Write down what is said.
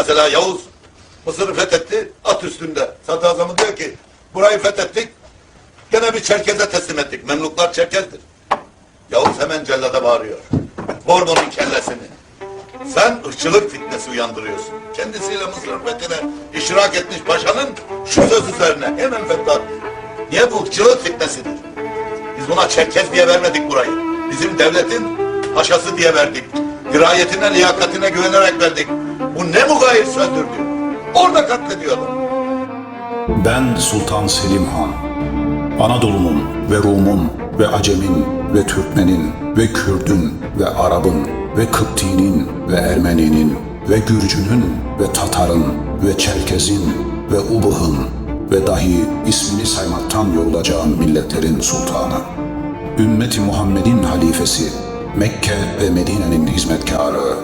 Mesela Yavuz Mısır'ı fethetti, at üstünde. Sadrazamı diyor ki, burayı fethettik, gene bir Çerkez'e teslim ettik. Memluklar Çerkez'dir. Yavuz hemen cellada bağırıyor. Vur bunun kellesini. Sen ırkçılık fitnesi uyandırıyorsun. Kendisiyle Mısır'ın fethine iştirak etmiş paşanın şu söz üzerine hemen fethat. Niye bu ırkçılık fitnesidir? Biz buna Çerkez diye vermedik burayı. Bizim devletin paşası diye verdik. Dirayetine, liyakatine güvenerek verdik. Bu ne mugayir sözdür diyor. Orada katlediyorlar. Ben Sultan Selim Han, Anadolu'nun ve Rum'un ve Acem'in ve Türkmen'in ve Kürd'ün ve Arap'ın ve Kıpti'nin ve Ermeni'nin ve Gürcü'nün ve Tatar'ın ve Çerkez'in ve Ubıh'ın ve dahi ismini saymaktan yorulacağım milletlerin sultanı, Ümmeti Muhammed'in halifesi, Mekke ve Medine'nin hizmetkarı,